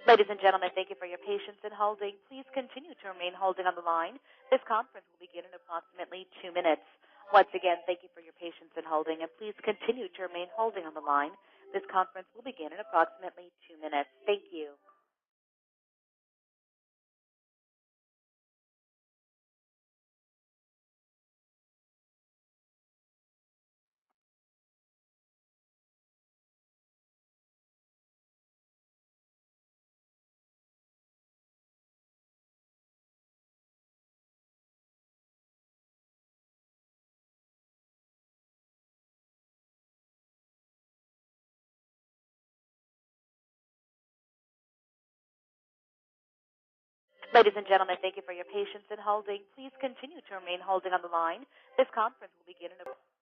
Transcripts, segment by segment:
Ladies and gentlemen, thank you for your patience in holding. Please continue to remain holding on the line. This conference will begin in approximately 2 minutes. Once again, thank you for your patience in holding, and please continue to remain holding on the line. This conference will begin in approximately 2 minutes. Thank you. Ladies and gentlemen, thank you for your patience in holding. Please continue to remain holding on the line. This conference will begin in approximately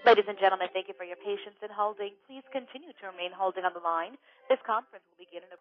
Ladies and gentlemen, thank you for your patience in holding. Please continue to remain holding on the line. This conference will begin in a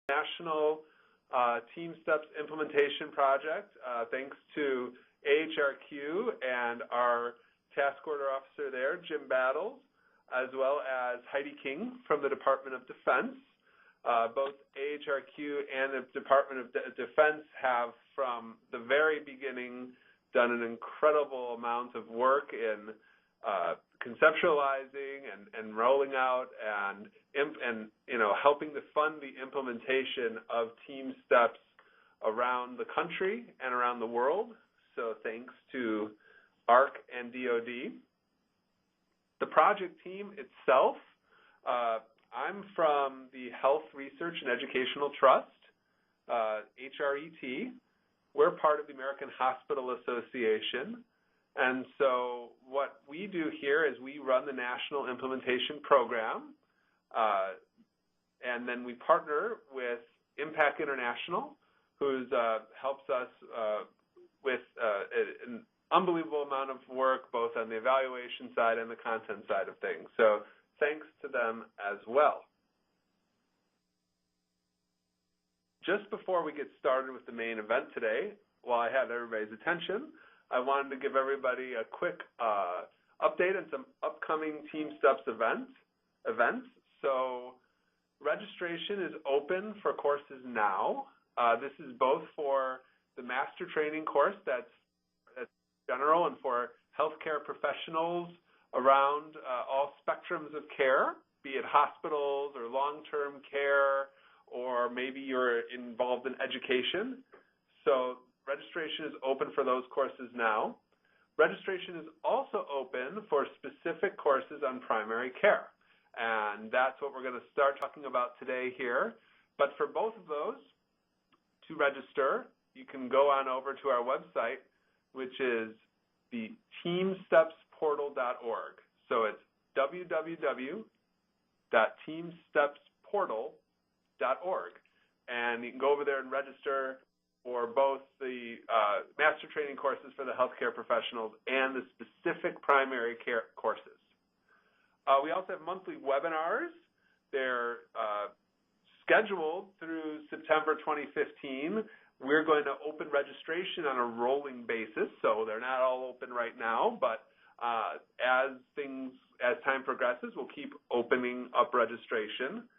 National TeamSTEPPS implementation project, thanks to AHRQ and our task order officer there, Jim Battles, as well as Heidi King from the Department of Defense. Both AHRQ and the Department of Defense have, from the very beginning, done an incredible amount of work in conceptualizing and rolling out and helping to fund the implementation of TeamSTEPPS around the country and around the world. So thanks to AHRQ and DoD. The project team itself, I'm from the Health Research and Educational Trust, HRET. We're part of the American Hospital Association. And so what we do here is we run the National Implementation Program, and then we partner with Impact International, who helps us with unbelievable amount of work both on the evaluation side and the content side of things. So thanks to them as well. Just before we get started with the main event today, while I have everybody's attention, I wanted to give everybody a quick update on some upcoming TeamSTEPPS events. So registration is open for courses now. This is both for the master training course that's general and for healthcare professionals around all spectrums of care, be it hospitals or long-term care, or maybe you're involved in education. So registration is open for those courses now. Registration is also open for specific courses on primary care. And that's what we're going to start talking about today here. But for both of those, to register, you can go on over to our website, which is the TeamSTEPPSportal.org. So it's www.teamstepsportal.org. And you can go over there and register for both the master training courses for the healthcare professionals and the specific primary care courses. We also have monthly webinars. They're scheduled through September 2015. We're going to open registration on a rolling basis, so they're not all open right now, but as time progresses, we'll keep opening up registration.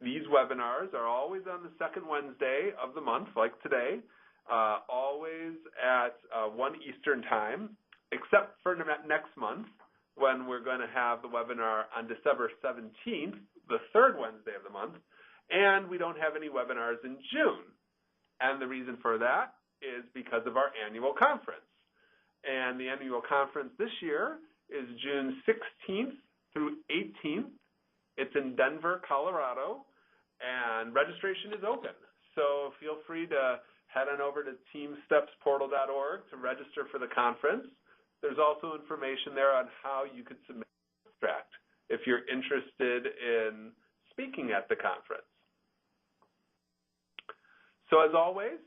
These webinars are always on the second Wednesday of the month, like today, always at 1 Eastern time, except for next month, when we're going to have the webinar on December 17th, the third Wednesday of the month, and we don't have any webinars in June. And the reason for that is because of our annual conference. And the annual conference this year is June 16th through 18th. It's in Denver, Colorado, and registration is open. So feel free to head on over to TeamSTEPPSportal.org to register for the conference. There's also information there on how you could submit an abstract if you're interested in speaking at the conference. So as always,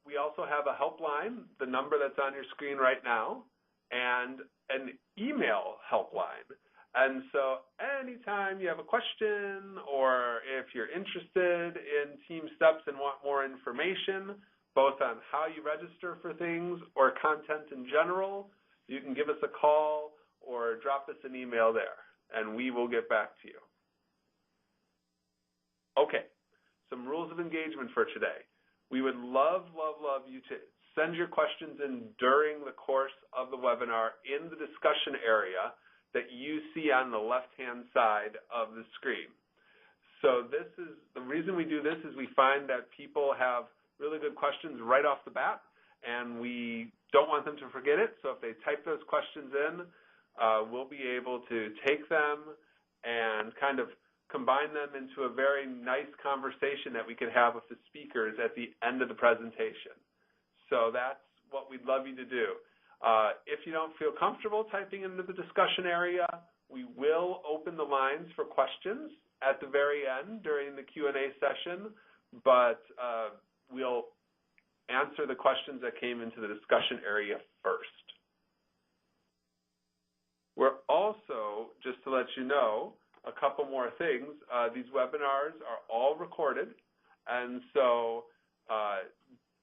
we also have a helpline, the number that's on your screen right now, and an email helpline. And so anytime you have a question or if you're interested in TeamSTEPPS and want more information, both on how you register for things or content in general, you can give us a call or drop us an email there, and we will get back to you. Okay, some rules of engagement for today. We would love, love, love you to send your questions in during the course of the webinar in the discussion area that you see on the left-hand side of the screen. So this is the reason we do this is we find that people have really good questions right off the bat, and we don't want them to forget it. So if they type those questions in, we'll be able to take them and kind of combine them into a very nice conversation that we can have with the speakers at the end of the presentation. So that's what we'd love you to do. If you don't feel comfortable typing into the discussion area, we will open the lines for questions at the very end during the Q&A session, but we'll answer the questions that came into the discussion area first. We're also, just to let you know, a couple more things. These webinars are all recorded, and so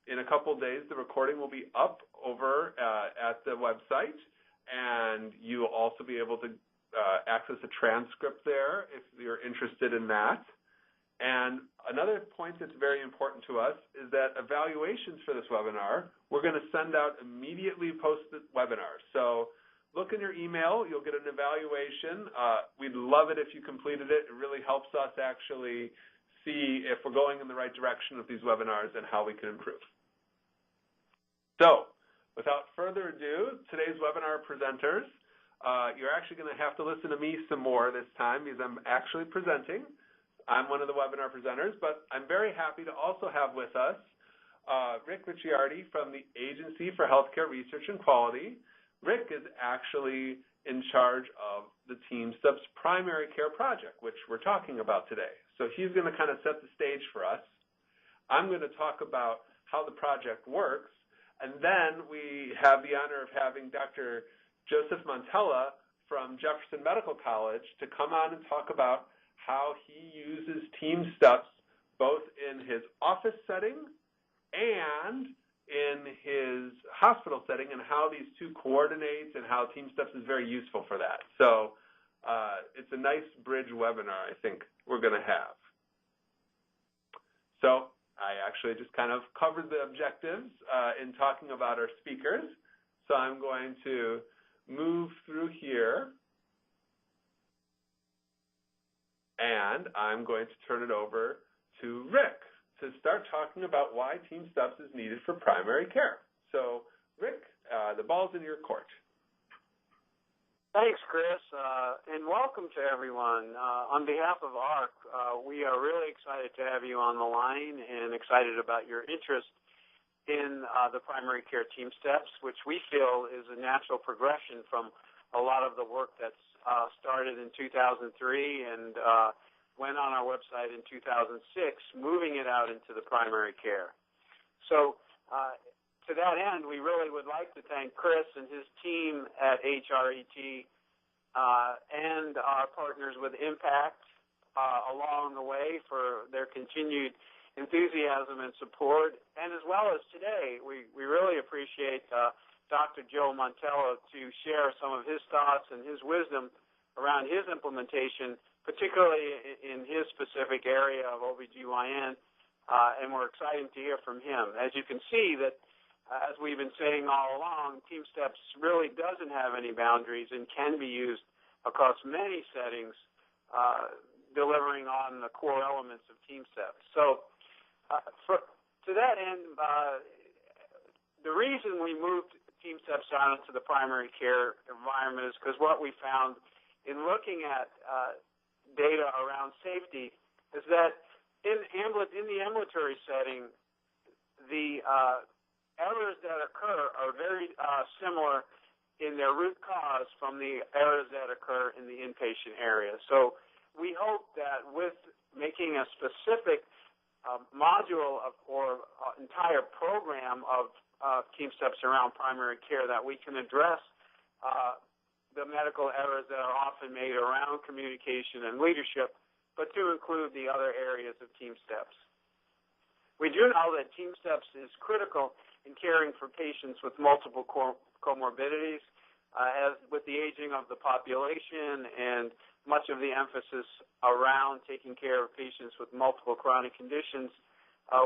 in a couple days, the recording will be up over at the website, and you'll also be able to access a transcript there if you're interested in that. And another point that's very important to us is that evaluations for this webinar, we're going to send out immediately post the webinar. So look in your email. You'll get an evaluation. We'd love it if you completed it. It really helps us actually see if we're going in the right direction with these webinars and how we can improve. So without further ado, today's webinar presenters, you're actually going to have to listen to me some more this time because I'm actually presenting. I'm one of the webinar presenters, but I'm very happy to also have with us Rick Ricciardi from the Agency for Healthcare Research and Quality. Rick is actually in charge of the TeamSTEPPS primary care project, which we're talking about today. So he's going to kind of set the stage for us. I'm going to talk about how the project works, And then we have the honor of having Dr. Joseph Montella from Jefferson Medical College to come on and talk about how he uses TeamSTEPPS both in his office setting and in his hospital setting, and how these two coordinate and how TeamSTEPPS is very useful for that. So it's a nice bridge webinar I think we're going to have. So I actually just kind of covered the objectives in talking about our speakers. So I'm going to move through here, and I'm going to turn it over to Rick to start talking about why TeamSTEPPS is needed for primary care. So, Rick, the ball's in your court. Thanks, Chris, and welcome to everyone. On behalf of AHRQ, we are really excited to have you on the line and excited about your interest in the primary care TeamSTEPPS, which we feel is a natural progression from a lot of the work that's started in 2003 and went on our website in 2006, moving it out into the primary care. So to that end, we really would like to thank Chris and his team at AHRQ and our partners with Impact along the way for their continued enthusiasm and support. And as well as today, we really appreciate Dr. Joe Montella to share some of his thoughts and his wisdom around his implementation, particularly in his specific area of OBGYN, and we're excited to hear from him. As you can see, that as we've been saying all along, TeamSTEPPS really doesn't have any boundaries and can be used across many settings, delivering on the core elements of TeamSTEPPS. So to that end, the reason we moved TeamSTEPPS out into the primary care environment is because what we found in looking at data around safety is that in the ambulatory setting, the errors that occur are very similar in their root cause from the errors that occur in the inpatient area. So we hope that with making a specific module or entire program of TeamSTEPPS around primary care, that we can address the medical errors that are often made around communication and leadership, but to include the other areas of TeamSTEPPS. We do know that TeamSTEPPS is critical in caring for patients with multiple comorbidities, as with the aging of the population and much of the emphasis around taking care of patients with multiple chronic conditions.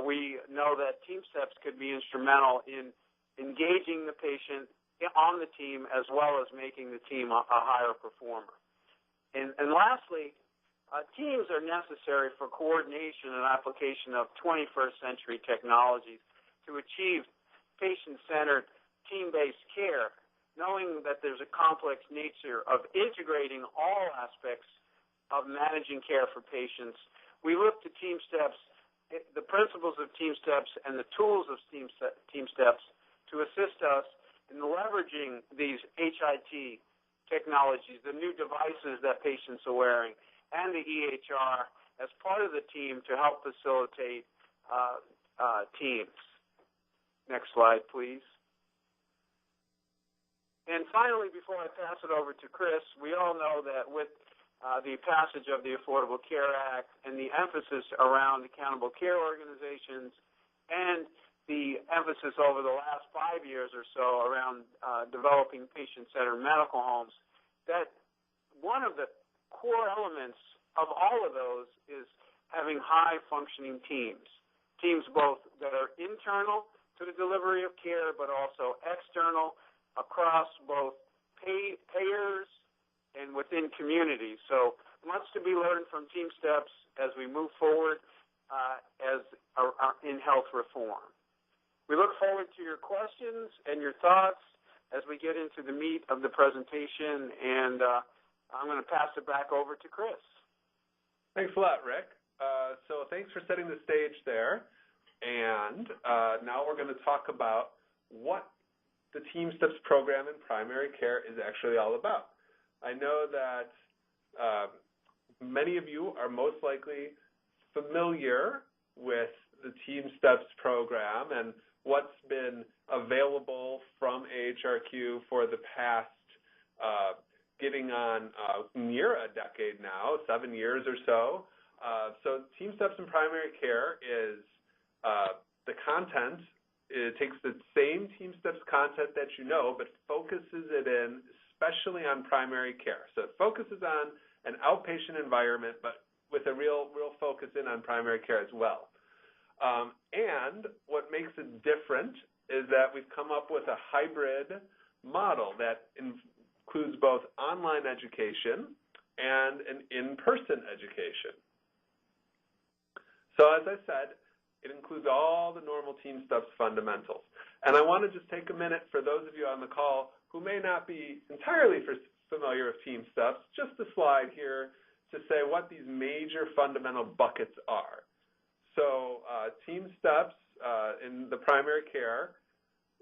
We know that TeamSTEPPS could be instrumental in engaging the patient on the team as well as making the team a higher performer. And lastly, teams are necessary for coordination and application of 21st century technologies to achieve patient-centered, team-based care, knowing that there's a complex nature of integrating all aspects of managing care for patients. We look to TeamSTEPPS, the principles of TeamSTEPPS and the tools of TeamSTEPPS to assist us in leveraging these HIT technologies, the new devices that patients are wearing, and the EHR as part of the team to help facilitate teams. Next slide, please. And finally, before I pass it over to Chris, we all know that with the passage of the Affordable Care Act and the emphasis around accountable care organizations and the emphasis over the last 5 years or so around developing patient-centered medical homes, that one of the core elements of all of those is having high-functioning teams, teams both that are internal to the delivery of care but also external across both payers and within communities. So much to be learned from TeamSTEPPS as we move forward in health reform. We look forward to your questions and your thoughts as we get into the meat of the presentation, and I'm going to pass it back over to Chris. Thanks a lot, Rick. So thanks for setting the stage there. And now we're going to talk about what the TeamSTEPPS program in primary care is actually all about. I know that many of you are most likely familiar with the TeamSTEPPS program and what's been available from AHRQ for the past getting on near a decade now, 7 years or so. So TeamSTEPPS in primary care is the content. It takes the same TeamSTEPPS content that you know, but focuses it in especially on primary care. So it focuses on an outpatient environment, but with a real focus in on primary care as well. And what makes it different is that we've come up with a hybrid model that includes both online education and an in-person education. So as I said, it includes all the normal TeamSTEPPS fundamentals. And I want to just take a minute for those of you on the call who may not be entirely familiar with TeamSTEPPS, just a slide here to say what these major fundamental buckets are. So TeamSTEPPS in the primary care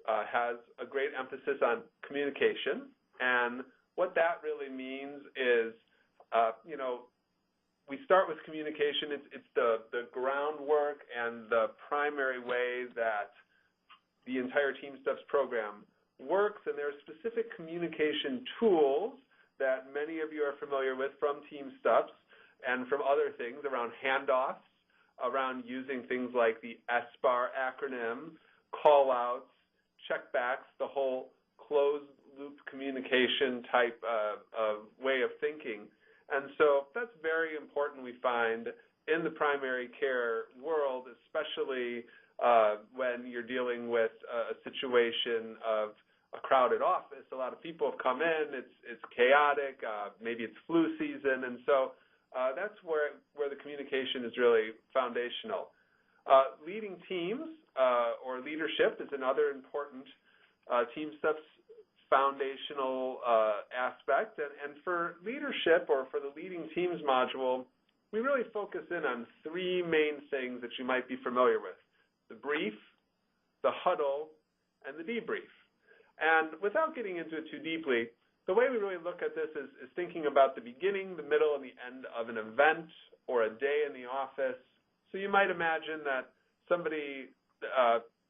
has a great emphasis on communication. And what that really means is, we start with communication. It's the groundwork and the primary way that the entire TeamSTEPPS program works, and there are specific communication tools that many of you are familiar with from TeamSTEPPS and from other things around handoffs, around using things like the SBAR acronym, call-outs, checkbacks, the whole closed-loop communication type of way of thinking. And so that's very important, we find, in the primary care world, especially when you're dealing with a situation of a crowded office. A lot of people have come in, it's chaotic, maybe it's flu season, and so that's where the communication is really foundational. Leading teams or leadership is another important TeamSTEPPS foundational aspect. And for leadership, or for the leading teams module, we really focus in on three main things that you might be familiar with: the brief, the huddle, and the debrief. And without getting into it too deeply, the way we really look at this is thinking about the beginning, the middle, and the end of an event or a day in the office. So you might imagine that somebody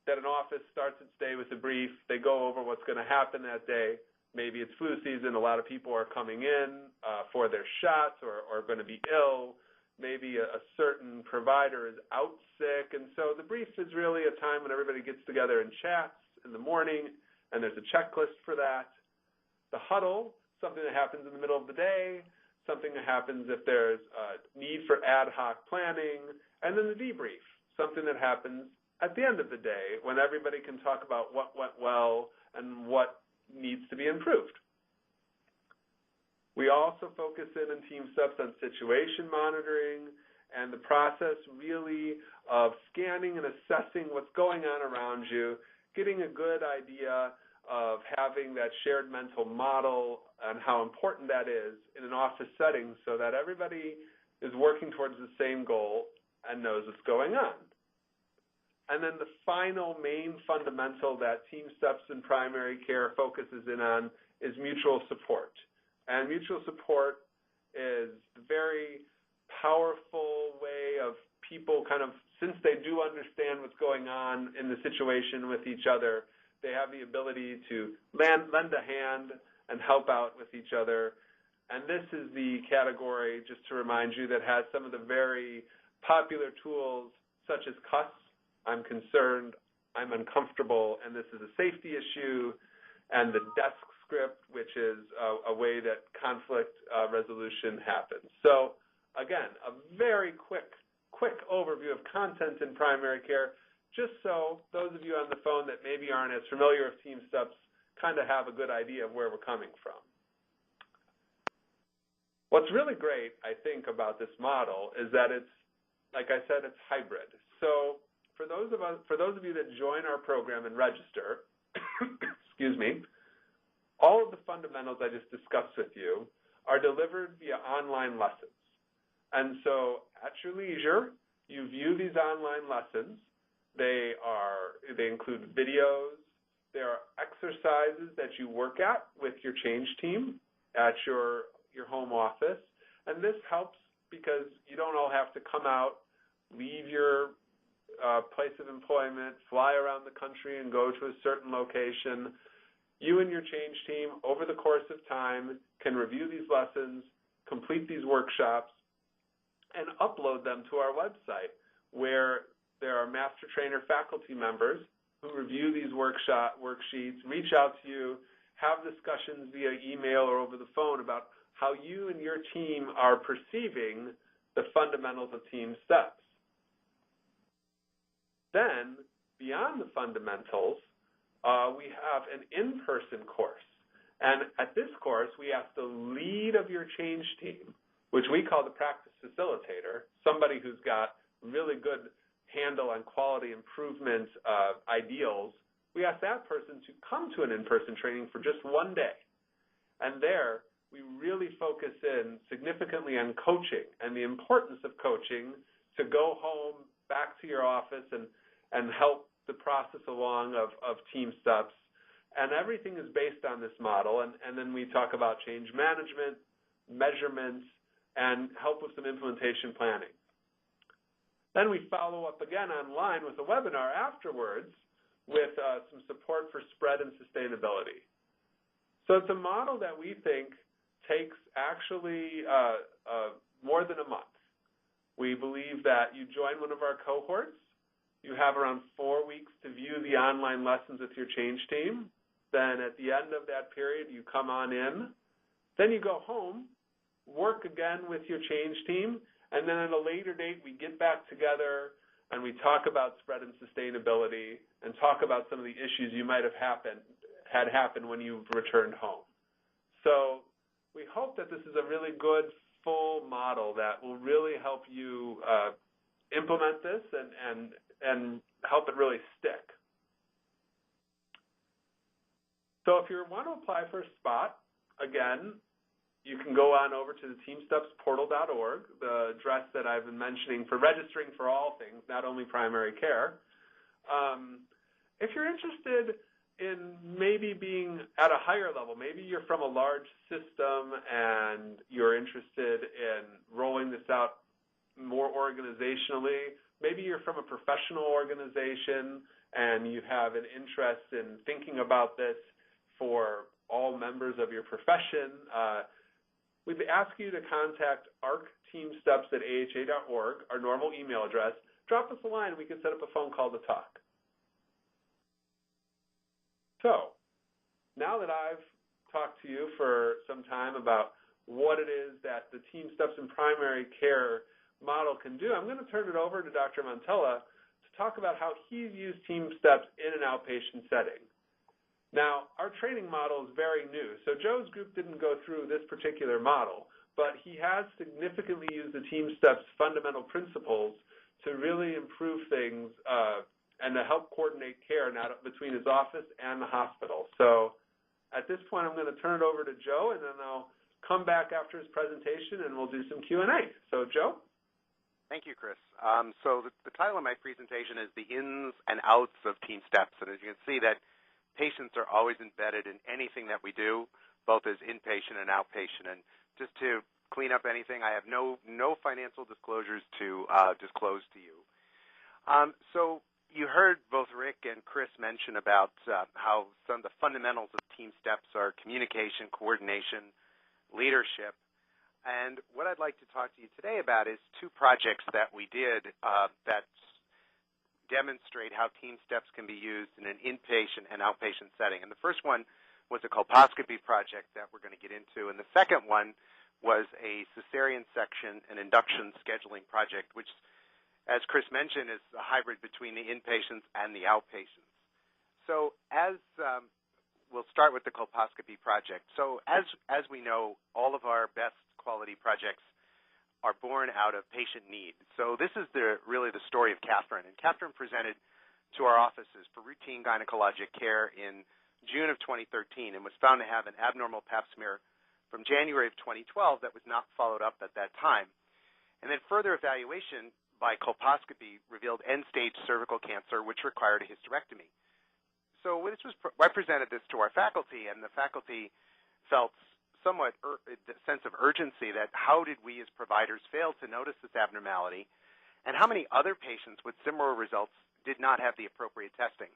that an office starts its day with a brief. They go over what's going to happen that day. Maybe it's flu season. A lot of people are coming in for their shots or are going to be ill. Maybe a certain provider is out sick. And so the brief is really a time when everybody gets together and chats in the morning, and there's a checklist for that. The huddle, something that happens in the middle of the day, something that happens if there's a need for ad hoc planning, and then the debrief, something that happens at the end of the day when everybody can talk about what went well and what needs to be improved. We also focus in TeamSTEPPS on situation monitoring and the process really of scanning and assessing what's going on around you, getting a good idea of having that shared mental model and how important that is in an office setting so that everybody is working towards the same goal and knows what's going on. And then the final main fundamental that TeamSTEPPS in primary care focuses in on is mutual support. And mutual support is a very powerful way of people kind of, since they do understand what's going on in the situation with each other, they have the ability to lend a hand and help out with each other. And this is the category, just to remind you, that has some of the very popular tools such as CUS, I'm concerned, I'm uncomfortable, and this is a safety issue, and the desk script, which is a way that conflict resolution happens. So again, a very quick overview of content in primary care, just so those of you on the phone that maybe aren't as familiar with TeamSTEPPS kind of have a good idea of where we're coming from. What's really great, I think, about this model is that it's, like I said, it's hybrid. So for those of you that join our program and register, excuse me, all of the fundamentals I just discussed with you are delivered via online lessons. And so at your leisure, you view these online lessons. They include videos. There are exercises that you work at with your change team at your home office. And this helps because you don't all have to come out, leave your place of employment, fly around the country and go to a certain location. You and your change team, over the course of time, can review these lessons, complete these workshops, and upload them to our website, where there are master trainer faculty members who review these worksheets, reach out to you, have discussions via email or over the phone about how you and your team are perceiving the fundamentals of TeamSTEPPS. Then, beyond the fundamentals, we have an in-person course. And at this course, we ask the lead of your change team, which we call the practice facilitator, somebody who's got really good handle on quality improvement ideals, we ask that person to come to an in-person training for just one day. And there, we really focus in significantly on coaching and the importance of coaching to go home, back to your office, and help the process along of TeamSTEPPS. And everything is based on this model. And then we talk about change management, measurements, and help with some implementation planning. Then we follow up again online with a webinar afterwards with some support for spread and sustainability. So it's a model that we think takes actually more than a month. We believe that you join one of our cohorts, you have around 4 weeks to view the online lessons with your change team. Then at the end of that period, you come on in. Then you go home, work again with your change team, and then at a later date, we get back together and we talk about spread and sustainability and talk about some of the issues you might have had happen when you returned home. So we hope that this is a really good, full model that will really help you implement this and help it really stick. So if you want to apply for a spot, again, you can go on over to the teamsteppsportal.org, the address that I've been mentioning for registering for all things, not only primary care. If you're interested in maybe being at a higher level, maybe you're from a large system and you're interested in rolling this out more organizationally, maybe you're from a professional organization and you have an interest in thinking about this for all members of your profession, we'd ask you to contact AHRQ@aha.org, our normal email address. Drop us a line and we can set up a phone call to talk. So, now that I've talked to you for some time about what it is that the TeamSTEPPS in primary care model can do, I'm going to turn it over to Dr. Montella to talk about how he's used TeamSTEPPS in an outpatient setting. Now, our training model is very new, so Joe's group didn't go through this particular model, but he has significantly used the TeamSTEPPS fundamental principles to really improve things and to help coordinate care between his office and the hospital. So at this point, I'm going to turn it over to Joe, and then I'll come back after his presentation, and we'll do some Q&A. So, Joe? Thank you, Chris. So the title of my presentation is The Ins and Outs of TeamSTEPPS, and as you can see that patients are always embedded in anything that we do, both as inpatient and outpatient. And just to clean up anything, I have no financial disclosures to disclose to you. So you heard both Rick and Chris mention about how some of the fundamentals of TeamSTEPPS are communication, coordination, leadership. And what I'd like to talk to you today about is two projects that we did that demonstrate how TeamSTEPPS can be used in an inpatient and outpatient setting. And the first one was a colposcopy project that we're going to get into, and the second one was a cesarean section and induction scheduling project, which, as Chris mentioned, is a hybrid between the inpatients and the outpatients. So we'll start with the colposcopy project. So as we know, all of our best quality projects are born out of patient need. So this is really the story of Catherine. And Catherine presented to our offices for routine gynecologic care in June of 2013 and was found to have an abnormal pap smear from January of 2012 that was not followed up at that time. And then further evaluation by colposcopy revealed end-stage cervical cancer, which required a hysterectomy. So I presented this to our faculty, and the faculty felt somewhat a sense of urgency that how did we as providers fail to notice this abnormality, and how many other patients with similar results did not have the appropriate testing.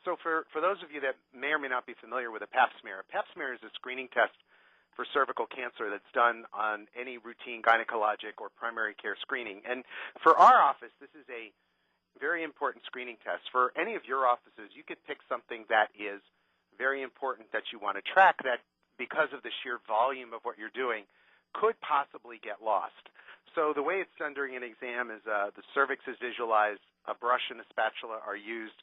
So for those of you that may or may not be familiar with a pap smear is a screening test for cervical cancer that's done on any routine gynecologic or primary care screening. And for our office, this is a very important screening test. For any of your offices, you could pick something that is very important that you want to track that, because of the sheer volume of what you're doing, could possibly get lost. So the way it's done during an exam is the cervix is visualized, a brush and a spatula are used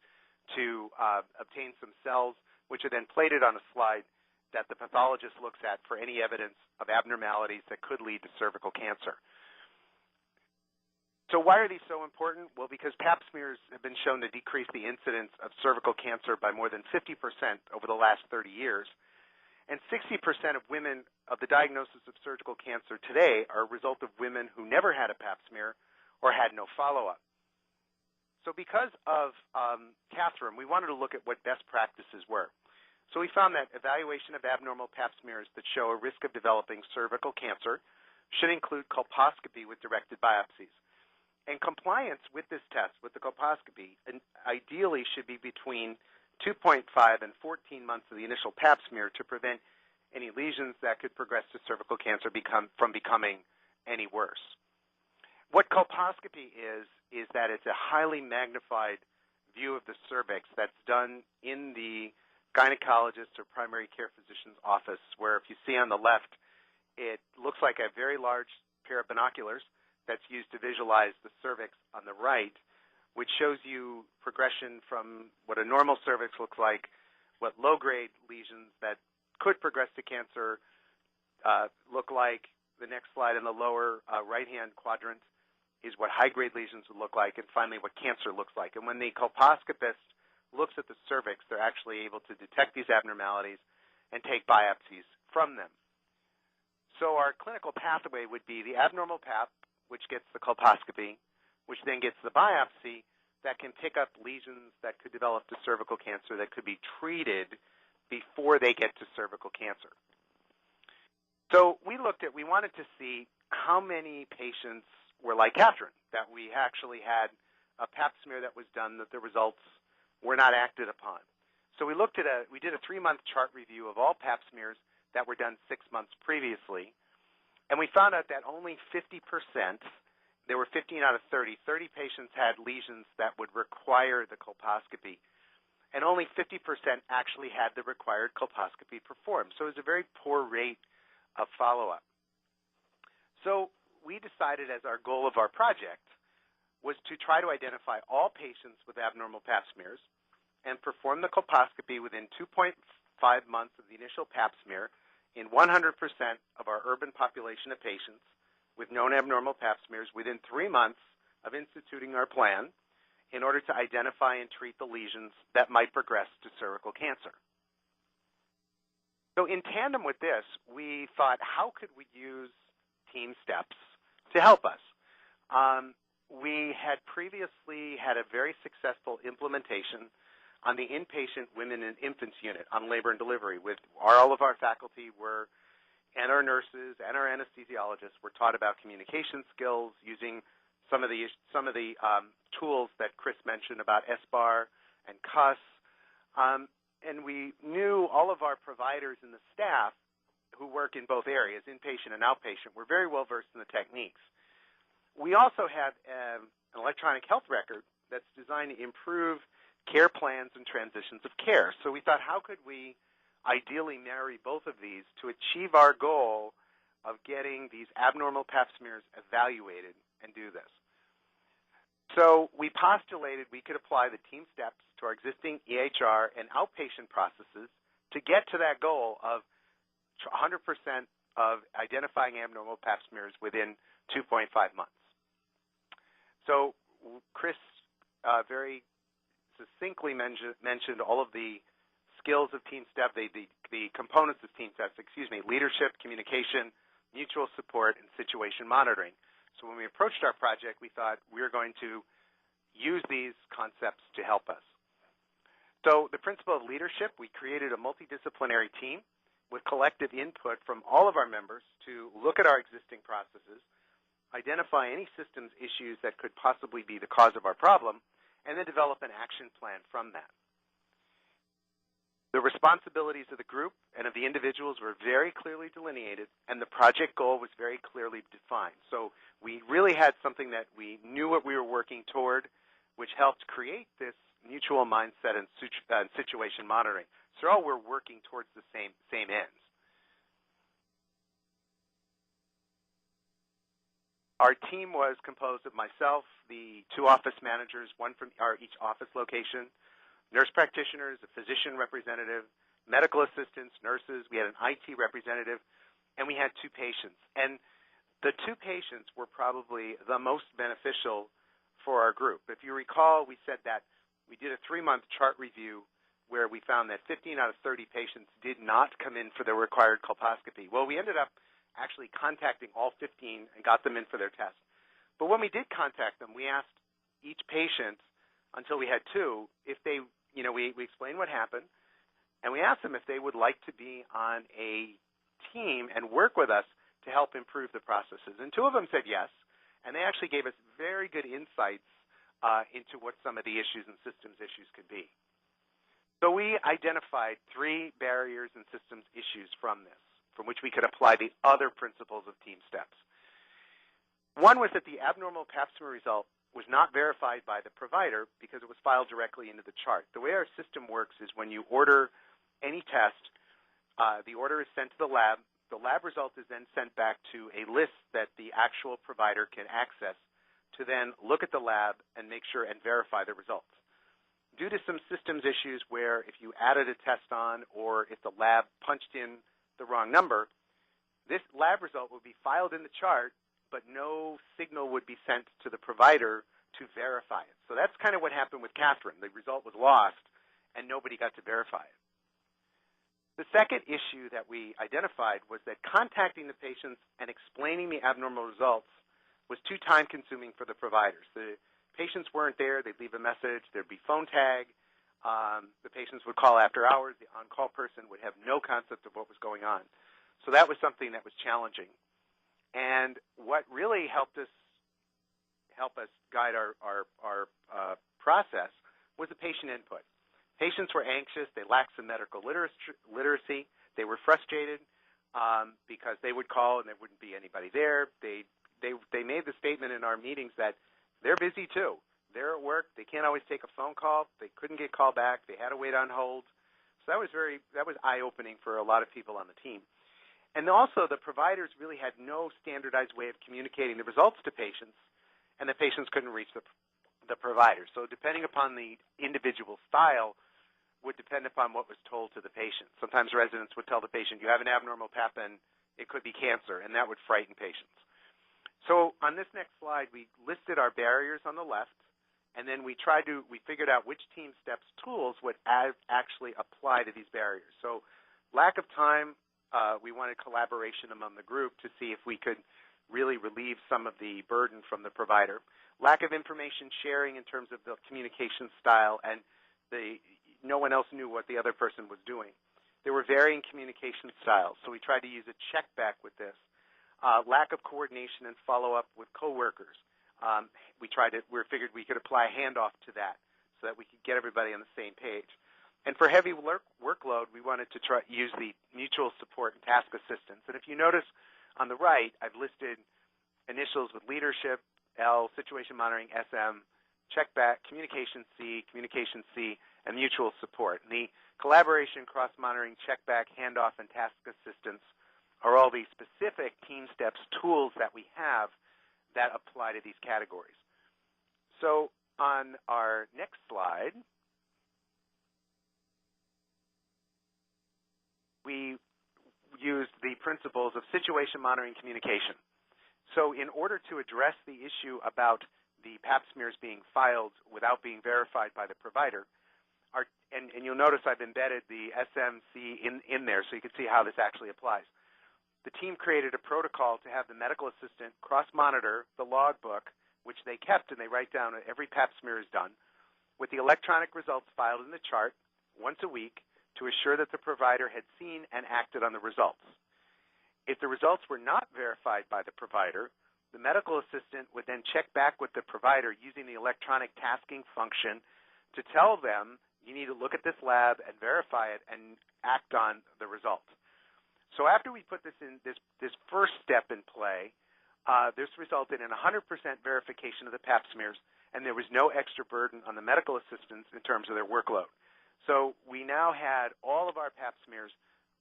to obtain some cells, which are then plated on a slide that the pathologist looks at for any evidence of abnormalities that could lead to cervical cancer. So why are these so important? Well, because pap smears have been shown to decrease the incidence of cervical cancer by more than 50% over the last 30 years. And 60% of women of the diagnosis of cervical cancer today are a result of women who never had a pap smear or had no follow-up. So because of Catherine, we wanted to look at what best practices were. So we found that evaluation of abnormal pap smears that show a risk of developing cervical cancer should include colposcopy with directed biopsies. And compliance with this test, with the colposcopy, ideally should be between 2.5 and 14 months of the initial pap smear to prevent any lesions that could progress to cervical cancer from becoming any worse. What colposcopy is that it's a highly magnified view of the cervix that's done in the gynecologist or primary care physician's office, where if you see on the left, it looks like a very large pair of binoculars that's used to visualize the cervix on the right, which shows you progression from what a normal cervix looks like, what low-grade lesions that could progress to cancer look like. The next slide in the lower right-hand quadrant is what high-grade lesions would look like, and finally what cancer looks like. And when the colposcopist looks at the cervix, they're actually able to detect these abnormalities and take biopsies from them. So our clinical pathway would be the abnormal pap, which gets the colposcopy, which then gets the biopsy that can pick up lesions that could develop to cervical cancer that could be treated before they get to cervical cancer. So we wanted to see how many patients were like Catherine, that we actually had a pap smear that was done that the results were not acted upon. So we did a 3-month chart review of all pap smears that were done 6 months previously, and we found out that only 50%, there were 15 out of 30 patients had lesions that would require the colposcopy, and only 50% actually had the required colposcopy performed. So it was a very poor rate of follow-up. So we decided as our goal of our project was to try to identify all patients with abnormal pap smears and perform the colposcopy within 2.5 months of the initial pap smear in 100% of our urban population of patients with known abnormal pap smears within 3 months of instituting our plan in order to identify and treat the lesions that might progress to cervical cancer. So in tandem with this, we thought, how could we use TeamSTEPPS to help us? We had previously had a very successful implementation on the inpatient women and infants unit on labor and delivery. All of our faculty and our nurses and our anesthesiologists were taught about communication skills using some of the tools that Chris mentioned about SBAR and CUS. And we knew all of our providers and the staff who work in both areas, inpatient and outpatient, were very well versed in the techniques. We also have an electronic health record that's designed to improve care plans and transitions of care. So we thought, how could we ideally marry both of these to achieve our goal of getting these abnormal pap smears evaluated and do this? So we postulated we could apply the TeamSTEPPS to our existing EHR and outpatient processes to get to that goal of 100% of identifying abnormal pap smears within 2.5 months. So Chris very succinctly mentioned all of the skills of TeamSTEPPS, the components of TeamSTEPPS, leadership, communication, mutual support, and situation monitoring. So when we approached our project, we thought we were going to use these concepts to help us. So the principle of leadership, we created a multidisciplinary team with collective input from all of our members to look at our existing processes, identify any systems issues that could possibly be the cause of our problem, and then develop an action plan from that. The responsibilities of the group and of the individuals were very clearly delineated, and the project goal was very clearly defined. So we really had something that we knew what we were working toward, which helped create this mutual mindset and situation monitoring. So all we're working towards the same ends. Our team was composed of myself, the 2 office managers, one from each office location, nurse practitioners, a physician representative, medical assistants, nurses. We had an IT representative, and we had 2 patients. And the 2 patients were probably the most beneficial for our group. If you recall, we said that we did a 3-month chart review where we found that 15 out of 30 patients did not come in for the required colposcopy. Well, we ended up actually contacting all 15 and got them in for their test. But when we did contact them, we asked each patient, until we had 2, if they, we explained what happened, and we asked them if they would like to be on a team and work with us to help improve the processes. And 2 of them said yes, and they actually gave us very good insights into what some of the issues and systems issues could be. So we identified 3 barriers and systems issues from this, from which we could apply the other principles of TeamSTEPPS. One was that the abnormal pap smear result was not verified by the provider because it was filed directly into the chart. The way our system works is when you order any test, the order is sent to the lab. The lab result is then sent back to a list that the actual provider can access to then look at the lab and make sure and verify the results. Due to some systems issues where if you added a test on or if the lab punched in the wrong number, this lab result would be filed in the chart, but no signal would be sent to the provider to verify it. So that's kind of what happened with Catherine. The result was lost, and nobody got to verify it. The second issue that we identified was that contacting the patients and explaining the abnormal results was too time-consuming for the providers. The patients weren't there. They'd leave a message. There'd be phone tag. The patients would call after hours. The on-call person would have no concept of what was going on. So that was something that was challenging. And what really helped us guide our process was the patient input. Patients were anxious. They lacked some medical literacy. They were frustrated because they would call and there wouldn't be anybody there. They made the statement in our meetings that they're busy too. They're at work. They can't always take a phone call. They couldn't get called back. They had to wait on hold. So that was eye-opening for a lot of people on the team. And also, the providers really had no standardized way of communicating the results to patients, and the patients couldn't reach the providers. So depending upon the individual style would depend upon what was told to the patient. Sometimes residents would tell the patient, you have an abnormal pap and it could be cancer, and that would frighten patients. So on this next slide, we listed our barriers on the left, and then we figured out which TeamSTEPPS tools would actually apply to these barriers. So lack of time, we wanted collaboration among the group to see if we could really relieve some of the burden from the provider. Lack of information sharing in terms of the communication style, and no one else knew what the other person was doing. There were varying communication styles, so we tried to use a check back with this. Lack of coordination and follow-up with coworkers. We figured we could apply a handoff to that so that we could get everybody on the same page. And for heavy workload, we wanted to use the mutual support and task assistance. And if you notice on the right, I've listed initials with leadership, L, situation monitoring, SM, check back, communication C, and mutual support. And the collaboration, cross-monitoring, check back, handoff, and task assistance are all the specific TeamSTEPPS tools that we have that apply to these categories. So on our next slide, we used the principles of situation monitoring communication. So in order to address the issue about the pap smears being filed without being verified by the provider, and you'll notice I've embedded the SMC in there so you can see how this actually applies. The team created a protocol to have the medical assistant cross-monitor the logbook, which they kept and they write down every pap smear is done, with the electronic results filed in the chart once a week to assure that the provider had seen and acted on the results. If the results were not verified by the provider, the medical assistant would then check back with the provider using the electronic tasking function to tell them, you need to look at this lab and verify it and act on the result. So after we put this in, this first step in play, this resulted in 100% verification of the Pap smears, and there was no extra burden on the medical assistants in terms of their workload. So we now had all of our Pap smears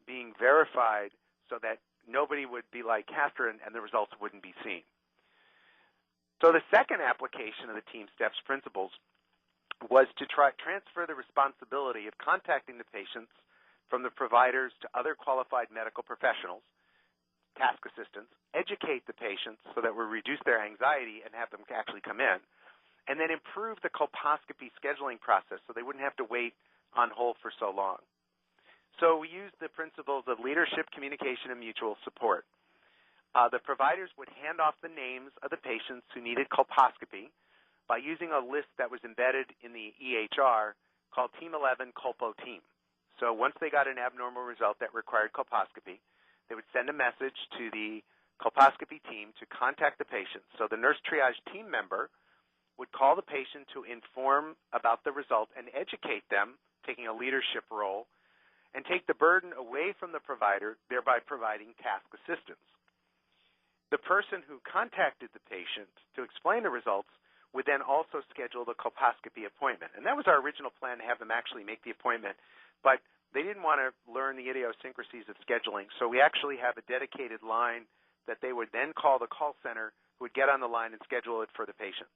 being verified so that nobody would be like Catherine and the results wouldn't be seen. So the second application of the TeamSTEPPS principles was to transfer the responsibility of contacting the patients from the providers to other qualified medical professionals, task assistants, educate the patients so that we reduce their anxiety and have them actually come in, and then improve the colposcopy scheduling process so they wouldn't have to wait on hold for so long. So we used the principles of leadership, communication, and mutual support. The providers would hand off the names of the patients who needed colposcopy by using a list that was embedded in the EHR called Team 11 Colpo Team. So once they got an abnormal result that required colposcopy, they would send a message to the colposcopy team to contact the patient. So the nurse triage team member would call the patient to inform about the result and educate them, taking a leadership role, and take the burden away from the provider, thereby providing task assistance. The person who contacted the patient to explain the results would then also schedule the colposcopy appointment. And that was our original plan, to have them actually make the appointment. But they didn't want to learn the idiosyncrasies of scheduling, so we actually have a dedicated line that they would then call the call center, who would get on the line and schedule it for the patient.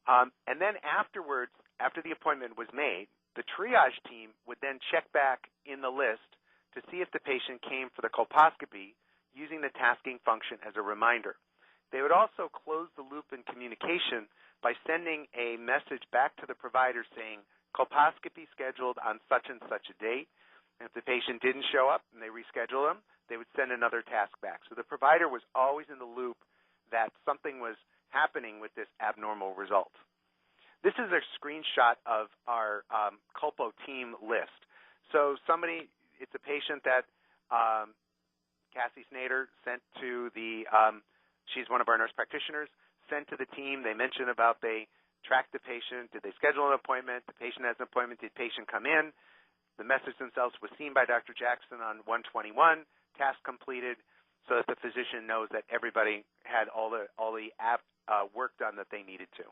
And then afterwards, after the appointment was made, the triage team would then check back in the list to see if the patient came for the colposcopy using the tasking function as a reminder. They would also close the loop in communication by sending a message back to the provider saying, colposcopy scheduled on such and such a date. And if the patient didn't show up and they reschedule them, they would send another task back. So the provider was always in the loop that something was happening with this abnormal result. This is a screenshot of our Colpo team list. So it's a patient that Cassie Snader sent to she's one of our nurse practitioners, sent to the team. They mentioned about they tracked the patient. Did they schedule an appointment? The patient has an appointment. Did the patient come in? The message themselves was seen by Dr. Jackson on 121, task completed, so that the physician knows that everybody had all the work done that they needed to.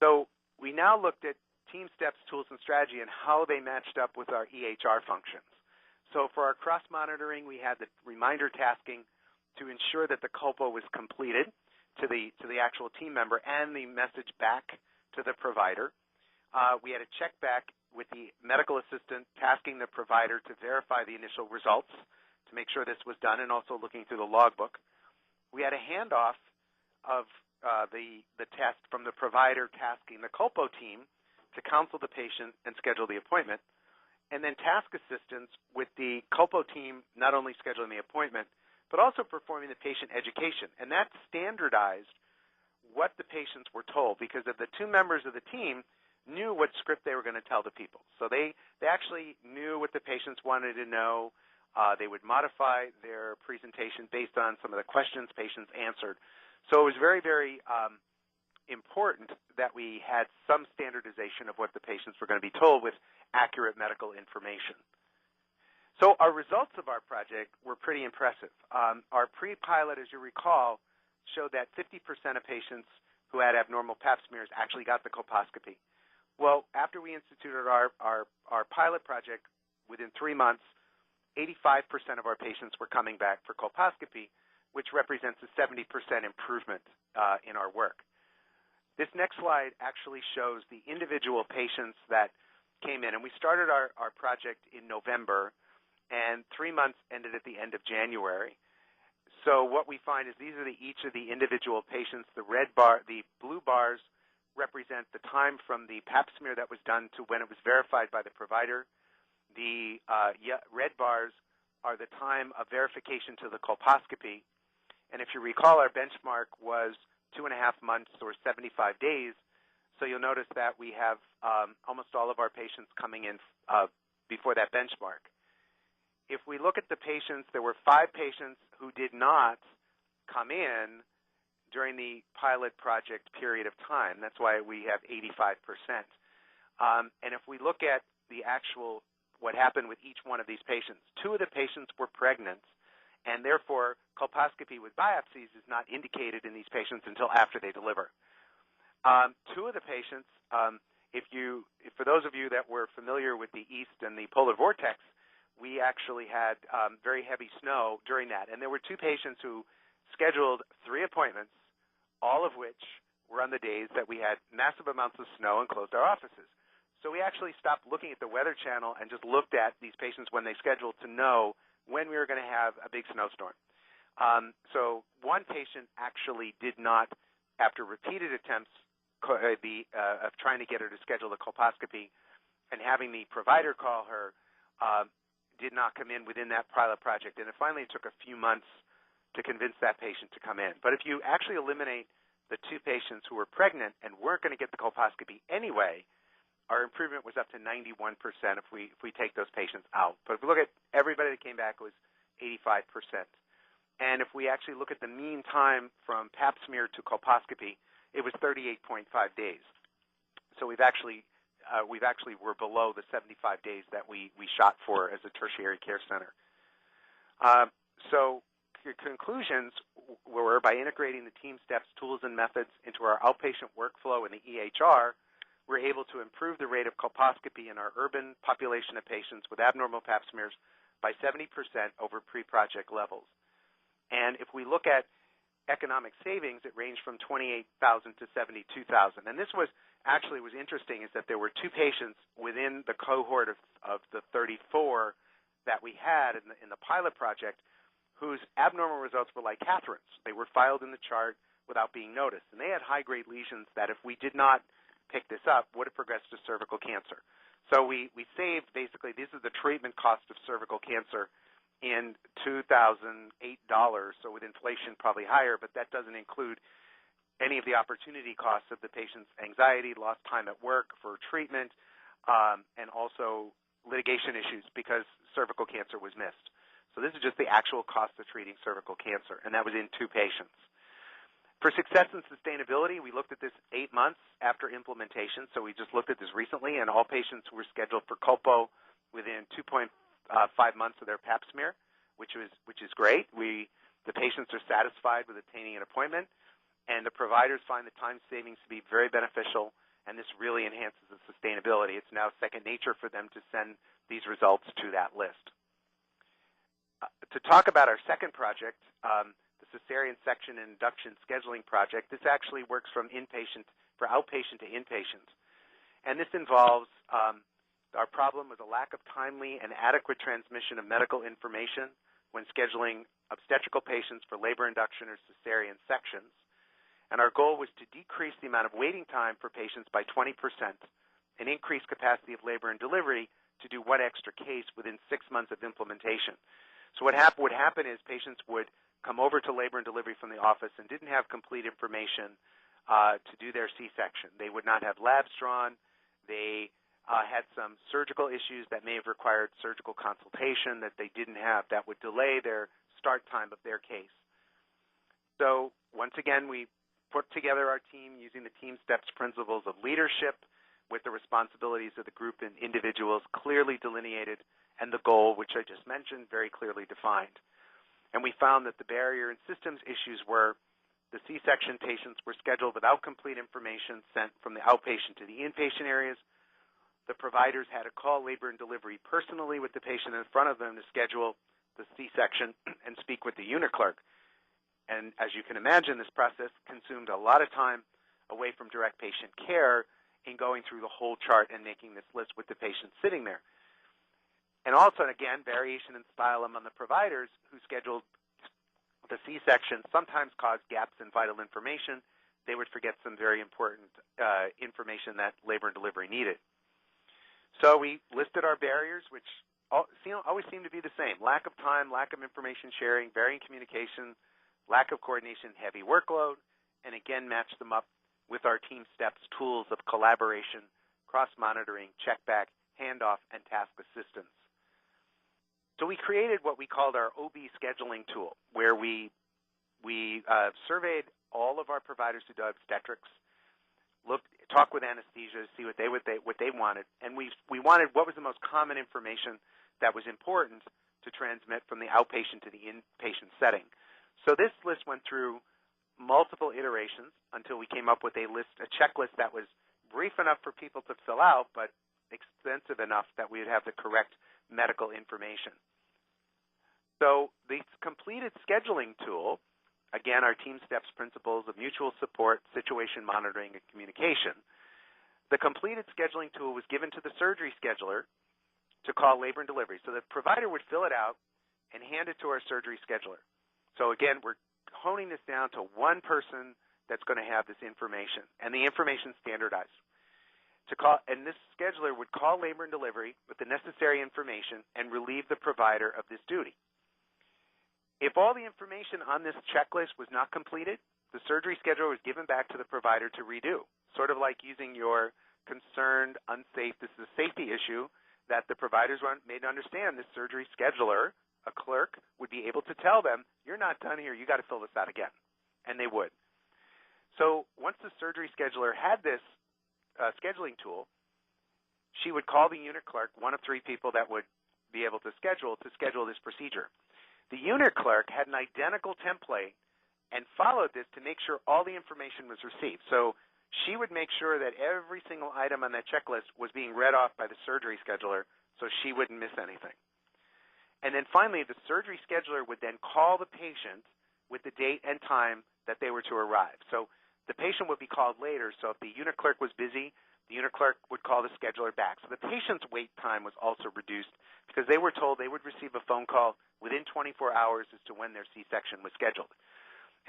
So we now looked at TeamSTEPPS tools and strategy and how they matched up with our EHR functions. So for our cross-monitoring, we had the reminder tasking to ensure that the Colpo was completed to the actual team member and the message back to the provider. We had a check back with the medical assistant tasking the provider to verify the initial results to make sure this was done, and also looking through the logbook. We had a handoff of the test from the provider tasking the Colpo team to counsel the patient and schedule the appointment. And then task assistance with the Colpo team not only scheduling the appointment, but also performing the patient education. And that standardized what the patients were told, because of the two members of the team knew what script they were going to tell the people. So they actually knew what the patients wanted to know. They would modify their presentation based on some of the questions patients answered. So it was very, very important that we had some standardization of what the patients were going to be told with accurate medical information. So our results of our project were pretty impressive. Our pre-pilot, as you recall, showed that 50% of patients who had abnormal Pap smears actually got the colposcopy. Well, after we instituted our pilot project, within 3 months, 85% of our patients were coming back for colposcopy, which represents a 70% improvement in our work. This next slide actually shows the individual patients that came in. And we started our project in November, and 3 months ended at the end of January. So what we find is these are each of the individual patients. The blue bars represent the time from the Pap smear that was done to when it was verified by the provider. The red bars are the time of verification to the colposcopy. And if you recall, our benchmark was 2.5 months or 75 days. So you'll notice that we have almost all of our patients coming in before that benchmark. If we look at the patients, there were 5 patients who did not come in during the pilot project period of time. That's why we have 85%. And if we look at the actual what happened with each one of these patients, 2 of the patients were pregnant, and therefore colposcopy with biopsies is not indicated in these patients until after they deliver. 2 of the patients, for those of you that were familiar with the East and the polar vortex, we actually had very heavy snow during that. And there were 2 patients who scheduled 3 appointments, all of which were on the days that we had massive amounts of snow and closed our offices. So we actually stopped looking at the Weather Channel and just looked at these patients when they scheduled to know when we were going to have a big snowstorm. So one patient actually did not, after repeated attempts of trying to get her to schedule the colposcopy and having the provider call her, did not come in within that pilot project. And it finally took a few months to convince that patient to come in. But if you actually eliminate the 2 patients who were pregnant and weren't going to get the colposcopy anyway, our improvement was up to 91% if we take those patients out. But if we look at everybody that came back, it was 85%. And if we actually look at the mean time from pap smear to colposcopy, it was 38.5 days. So we've actually were below the 75 days that we shot for as a tertiary care center. So the conclusions were, by integrating the TeamSTEPPS tools and methods into our outpatient workflow in the EHR, we're able to improve the rate of colposcopy in our urban population of patients with abnormal pap smears by 70% over pre-project levels. And if we look at economic savings, it ranged from $28,000 to $72,000. And this was interesting, is that there were 2 patients within the cohort of the 34 that we had in the pilot project whose abnormal results were like Catherine's. They were filed in the chart without being noticed. And they had high-grade lesions that, if we did not pick this up, would have progressed to cervical cancer. So we saved, basically, this is the treatment cost of cervical cancer in $2,008, so with inflation probably higher, but that doesn't include any of the opportunity costs of the patient's anxiety, lost time at work for treatment, and also litigation issues because cervical cancer was missed. So this is just the actual cost of treating cervical cancer, and that was in 2 patients. For success and sustainability, we looked at this 8 months after implementation, so we just looked at this recently, and all patients were scheduled for Colpo within 2.5 months of their pap smear, which is great. The patients are satisfied with obtaining an appointment, and the providers find the time savings to be very beneficial, and this really enhances the sustainability. It's now second nature for them to send these results to that list. To talk about our second project, the cesarean section and induction scheduling project, this actually works from outpatient to inpatient. And this involves our problem with a lack of timely and adequate transmission of medical information when scheduling obstetrical patients for labor induction or cesarean sections. And our goal was to decrease the amount of waiting time for patients by 20% and increase capacity of labor and delivery to do 1 extra case within 6 months of implementation. So what would happen is patients would come over to labor and delivery from the office and didn't have complete information to do their C-section. They would not have labs drawn. They had some surgical issues that may have required surgical consultation that they didn't have that would delay their start time of their case. So once again, we put together our team using the TeamSTEPPS principles of leadership with the responsibilities of the group and individuals clearly delineated and the goal, which I just mentioned, very clearly defined. And we found that the barrier and systems issues were the C-section patients were scheduled without complete information sent from the outpatient to the inpatient areas. The providers had to call labor and delivery personally with the patient in front of them to schedule the C-section and speak with the unit clerk. And as you can imagine, this process consumed a lot of time away from direct patient care in going through the whole chart and making this list with the patient sitting there. And also, again, variation in style among the providers who scheduled the C-section sometimes caused gaps in vital information. They would forget some very important information that labor and delivery needed. So we listed our barriers, which always seem to be the same: lack of time, lack of information sharing, varying communication, lack of coordination, heavy workload, and again matched them up with our TeamSTEPPS tools of collaboration, cross-monitoring, check-back, handoff, and task assistance. So we created what we called our OB scheduling tool, where we We surveyed all of our providers who do obstetrics, talked with anesthesia to see what they wanted, and we wanted what was the most common information that was important to transmit from the outpatient to the inpatient setting. So this list went through multiple iterations until we came up with a checklist that was brief enough for people to fill out, but extensive enough that we would have the correct medical information. So the completed scheduling tool, again, our TeamSTEPPS principles of mutual support, situation monitoring, and communication. The completed scheduling tool was given to the surgery scheduler to call labor and delivery. So the provider would fill it out and hand it to our surgery scheduler. So again, we're honing this down to one person that's going to have this information, and the information standardized. And this scheduler would call labor and delivery with the necessary information and relieve the provider of this duty. If all the information on this checklist was not completed, the surgery scheduler was given back to the provider to redo, sort of like using your concerned, unsafe, this is a safety issue that the providers were made to understand. This surgery scheduler, a clerk, would be able to tell them, you're not done here, you got to fill this out again, and they would. So once the surgery scheduler had this scheduling tool, she would call the unit clerk, one of 3 people that would be able to schedule this procedure. The unit clerk had an identical template and followed this to make sure all the information was received. So she would make sure that every single item on that checklist was being read off by the surgery scheduler so she wouldn't miss anything. And then finally, the surgery scheduler would then call the patient with the date and time that they were to arrive. So the patient would be called later, so if the unit clerk was busy, the unit clerk would call the scheduler back. So the patient's wait time was also reduced because they were told they would receive a phone call within 24 hours as to when their C-section was scheduled.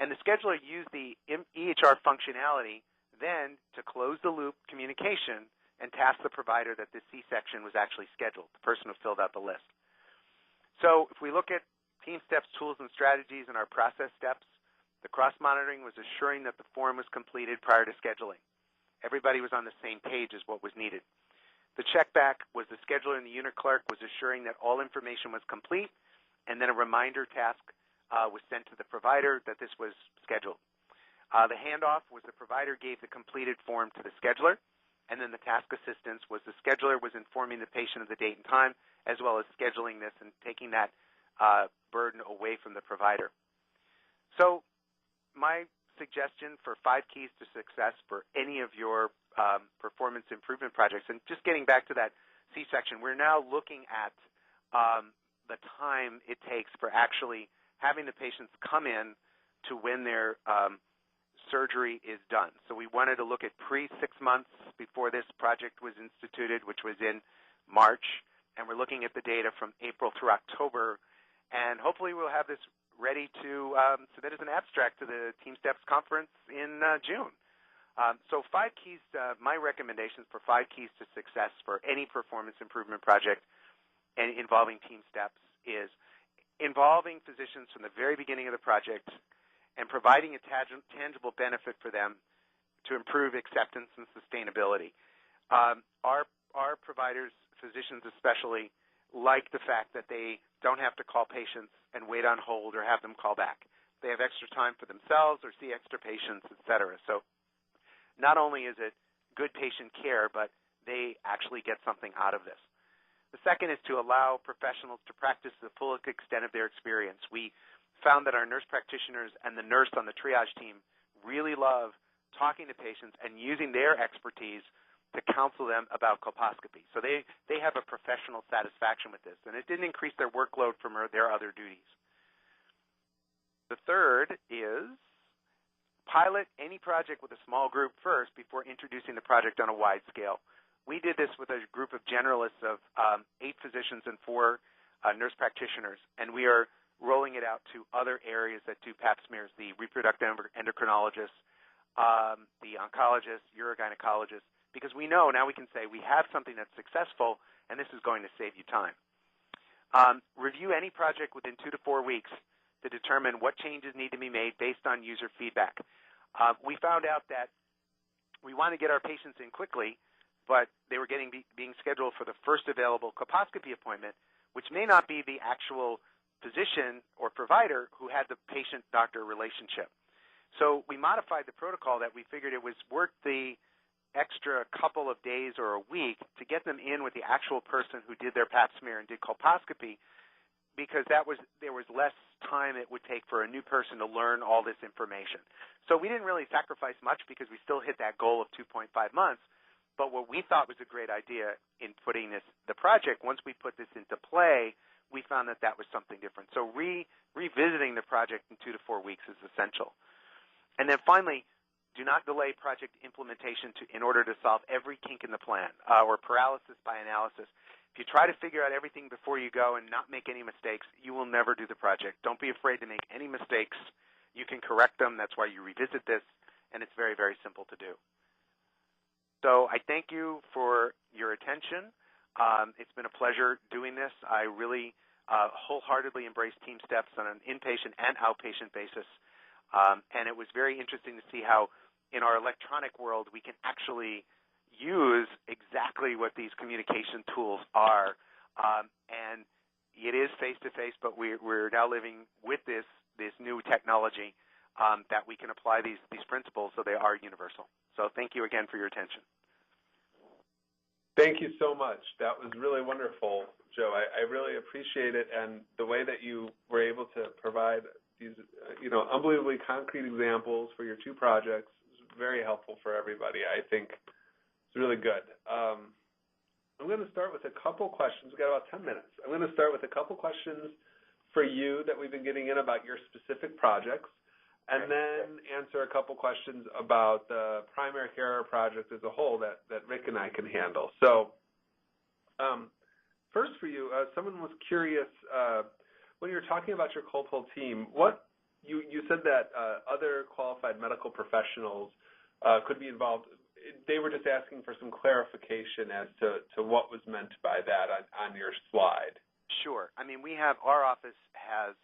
And the scheduler used the EHR functionality then to close the loop communication and task the provider that this C-section was actually scheduled, the person who filled out the list. So if we look at TeamSTEPPS tools and strategies and our process steps, the cross-monitoring was assuring that the form was completed prior to scheduling. Everybody was on the same page as what was needed. The checkback was the scheduler and the unit clerk was assuring that all information was complete, and then a reminder task was sent to the provider that this was scheduled. The handoff was the provider gave the completed form to the scheduler, and then the task assistance was the scheduler was informing the patient of the date and time, as well as scheduling this and taking that burden away from the provider. So my suggestion for 5 keys to success for any of your performance improvement projects, and just getting back to that C-section, we're now looking at the time it takes for actually having the patients come in to when their surgery is done. So we wanted to look at pre-6 months before this project was instituted, which was in March, and we're looking at the data from April through October, and hopefully we'll have this ready to submit as an abstract to the TeamSTEPPS conference in June. So 5 keys, my recommendations for 5 keys to success for any performance improvement project and involving TeamSTEPPS is involving physicians from the very beginning of the project and providing a tangible benefit for them to improve acceptance and sustainability. Our providers, physicians especially, like the fact that they don't have to call patients and wait on hold or have them call back. They have extra time for themselves or see extra patients, et cetera. So not only is it good patient care, but they actually get something out of this. The second is to allow professionals to practice the full extent of their experience. We found that our nurse practitioners and the nurse on the triage team really love talking to patients and using their expertise to counsel them about colposcopy. So they have a professional satisfaction with this, and it didn't increase their workload from their other duties. The third is pilot any project with a small group first before introducing the project on a wide scale. We did this with a group of generalists of 8 physicians and 4 nurse practitioners, and we are rolling it out to other areas that do pap smears, the reproductive endocrinologists, the oncologists, urogynecologists, because we know now we can say we have something that's successful, and this is going to save you time. Review any project within 2 to 4 weeks to determine what changes need to be made based on user feedback. We found out that we want to get our patients in quickly, but they were being scheduled for the first available colposcopy appointment, which may not be the actual physician or provider who had the patient-doctor relationship. So we modified the protocol that we figured it was worth the extra couple of days or a week to get them in with the actual person who did their pap smear and did colposcopy, because there was less time it would take for a new person to learn all this information. So we didn't really sacrifice much because we still hit that goal of 2.5 months. But what we thought was a great idea in putting the project, once we put this into play, we found that was something different. So revisiting the project in 2 to 4 weeks is essential. And then finally, do not delay project implementation in order to solve every kink in the plan or paralysis by analysis. If you try to figure out everything before you go and not make any mistakes, you will never do the project. Don't be afraid to make any mistakes. You can correct them. That's why you revisit this, and it's very, very simple to do. So I thank you for your attention. It's been a pleasure doing this. I really wholeheartedly embrace TeamSTEPPS on an inpatient and outpatient basis. And it was very interesting to see how in our electronic world we can actually use exactly what these communication tools are. And it is face-to-face, but we're now living with this new technology that we can apply these principles so they are universal. So thank you again for your attention. Thank you so much. That was really wonderful, Joe. I really appreciate it, and the way that you were able to provide these, unbelievably concrete examples for your 2 projects is very helpful for everybody. I think it's really good. I'm going to start with a couple questions. We've got about 10 minutes. I'm going to start with a couple questions for you that we've been getting in about your specific projects, and then answer a couple questions about the primary care project as a whole that Rick and I can handle. So first for you, someone was curious, when you're talking about your Colpo team, you said that other qualified medical professionals could be involved. They were just asking for some clarification as to what was meant by that on your slide. Sure. I mean, our office has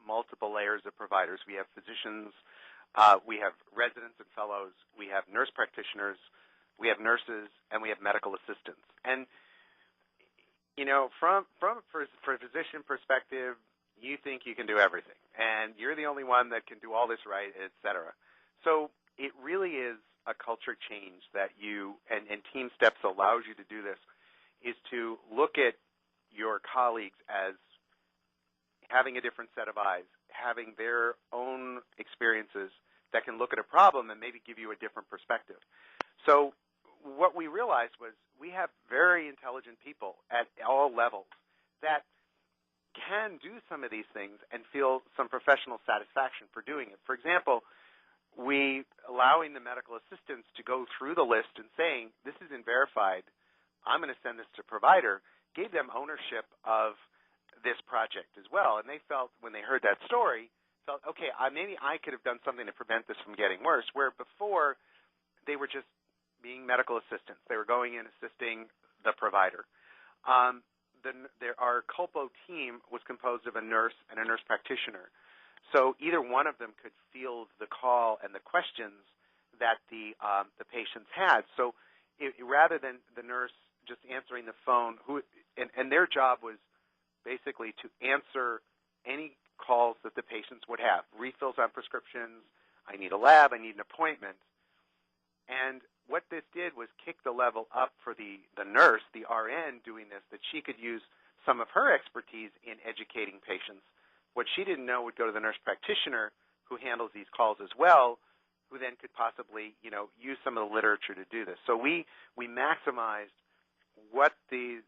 multiple layers of providers. We have physicians, we have residents and fellows, we have nurse practitioners, we have nurses, and we have medical assistants. And for a physician perspective, you think you can do everything, and you're the only one that can do all this right, et cetera. So it really is a culture change that and TeamSTEPPS allows you to do this, is to look at your colleagues as having a different set of eyes, having their own experiences that can look at a problem and maybe give you a different perspective. So what we realized was we have very intelligent people at all levels that can do some of these things and feel some professional satisfaction for doing it. For example, allowing the medical assistants to go through the list and saying, this isn't verified, I'm going to send this to provider, gave them ownership of this project as well. And they felt, when they heard that story, okay, maybe I could have done something to prevent this from getting worse, where before they were just being medical assistants. They were going in assisting the provider. Our Colpo team was composed of a nurse and a nurse practitioner. So either one of them could field the call and the questions that the patients had. So rather than the nurse just answering the phone, and their job was basically to answer any calls that the patients would have, refills on prescriptions, I need a lab, I need an appointment. And what this did was kick the level up for the nurse, the RN doing this, that she could use some of her expertise in educating patients. What she didn't know would go to the nurse practitioner who handles these calls as well, who then could possibly, use some of the literature to do this. So we maximized what the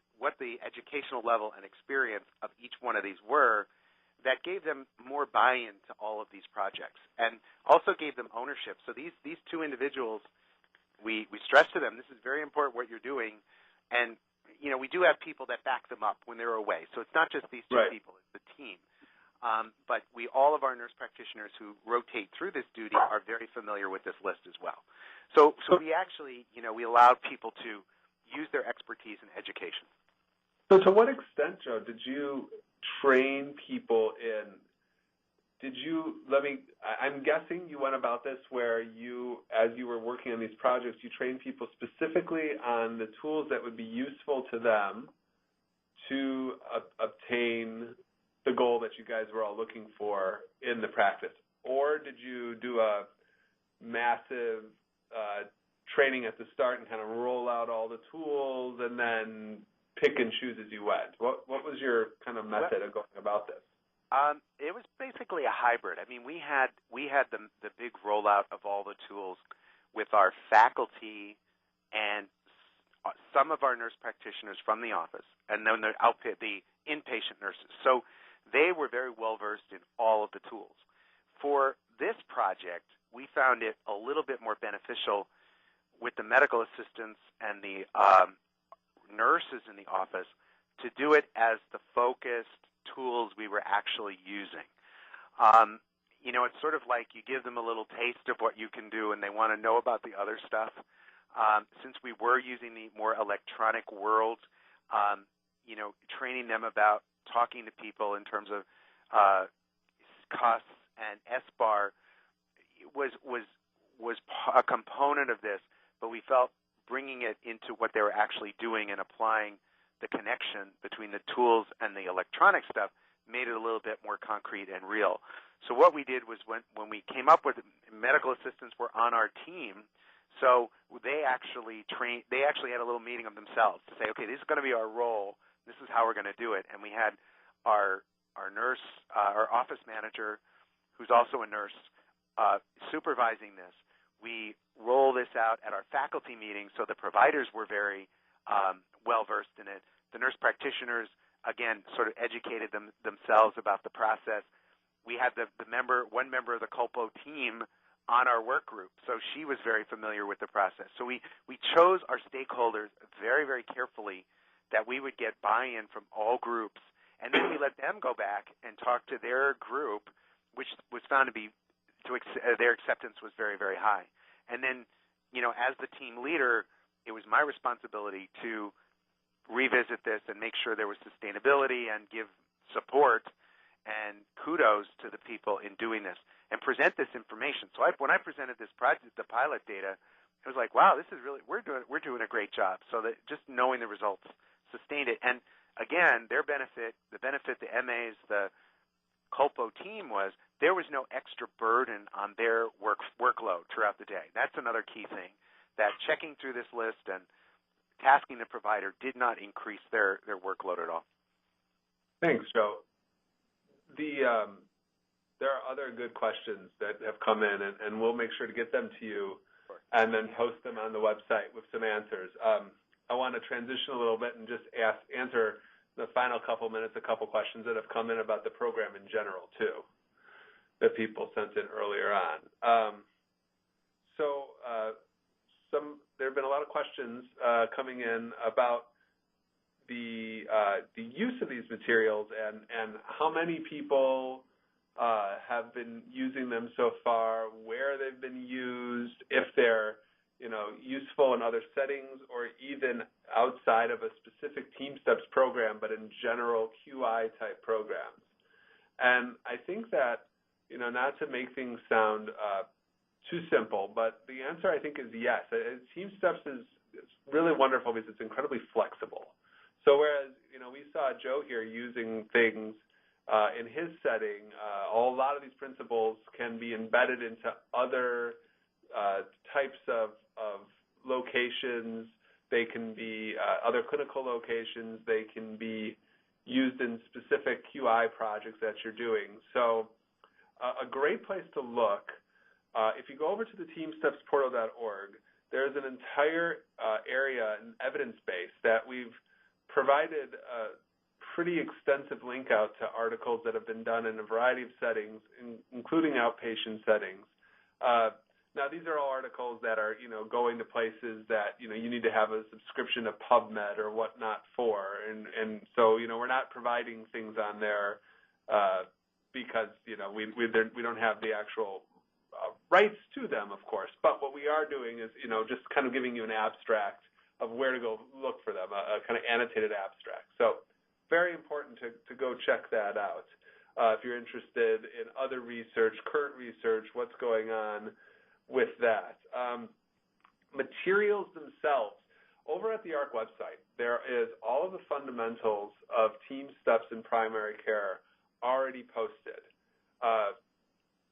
educational level and experience of each one of these were, that gave them more buy-in to all of these projects, and also gave them ownership. So these 2 individuals, we stress to them, this is very important what you're doing, and we do have people that back them up when they're away. So it's not just these 2 people, it's the team. But all of our nurse practitioners who rotate through this duty are very familiar with this list as well. So we actually, we allowed people to use their expertise in education. So to what extent, Joe, did you train people in, I'm guessing you went about this where as you were working on these projects, you trained people specifically on the tools that would be useful to them to obtain the goal that you guys were all looking for in the practice? Or did you do a massive training at the start and kind of roll out all the tools and then pick and choose as you went? What was your kind of method of going about this? It was basically a hybrid. I mean, we had the big rollout of all the tools with our faculty and some of our nurse practitioners from the office, and then the inpatient nurses. So they were very well versed in all of the tools. For this project, we found it a little bit more beneficial with the medical assistants and the nurses in the office to do it as the focused tools we were actually using. It's sort of like you give them a little taste of what you can do and they want to know about the other stuff. Since we were using the more electronic world, training them about talking to people in terms of CUS and SBAR was a component of this, but we felt bringing it into what they were actually doing and applying the connection between the tools and the electronic stuff made it a little bit more concrete and real. So what we did was when we came up with medical assistants were on our team, so they actually had a little meeting of themselves to say, okay, this is going to be our role. This is how we're going to do it. And we had our nurse, our office manager, who's also a nurse, supervising this. We roll this out at our faculty meetings, so the providers were very well-versed in it. The nurse practitioners, again, sort of educated themselves about the process. We had one member of the Colpo team on our work group, so she was very familiar with the process. So we chose our stakeholders very, very carefully that we would get buy-in from all groups, and then we let them go back and talk to their group, which was found to be their acceptance was very, very high. And then, as the team leader, it was my responsibility to revisit this and make sure there was sustainability and give support and kudos to the people in doing this and present this information. So when I presented this project, the pilot data, it was like, wow, this is really we're doing a great job. So that just knowing the results sustained it. And again, the benefit the MAs, the Colpo team was there was no extra burden on their workload throughout the day. That's another key thing, that checking through this list and tasking the provider did not increase their workload at all. Thanks, Joe. There are other good questions that have come in, and we'll make sure to get them to you and then post them on the website with some answers. I want to transition a little bit and just answer the final couple minutes a couple questions that have come in about the program in general, too, that people sent in earlier on. There have been a lot of questions coming in about the use of these materials and how many people have been using them so far, where they've been used, if they're useful in other settings or even outside of a specific TeamSTEPPS program, but in general QI-type programs. And I think that, not to make things sound too simple, but the answer, I think, is yes. TeamSTEPPS is really wonderful because it's incredibly flexible. So whereas, we saw Joe here using things in his setting, a lot of these principles can be embedded into other types of locations. They can be other clinical locations. They can be used in specific QI projects that you're doing. So a great place to look, if you go over to the teamstepsportal.org, there's an entire area, an evidence base, that we've provided a pretty extensive link out to articles that have been done in a variety of settings, including outpatient settings. Now, these are all articles that are, going to places that, you need to have a subscription to PubMed or whatnot for. And so, we're not providing things on there because, we don't have the actual rights to them, of course. But what we are doing is, just kind of giving you an abstract of where to go look for them, a kind of annotated abstract. So very important to go check that out if you're interested in other research, current research, what's going on with that. Materials themselves, over at the AHRQ website, there is all of the fundamentals of TeamSTEPPS in primary care already posted.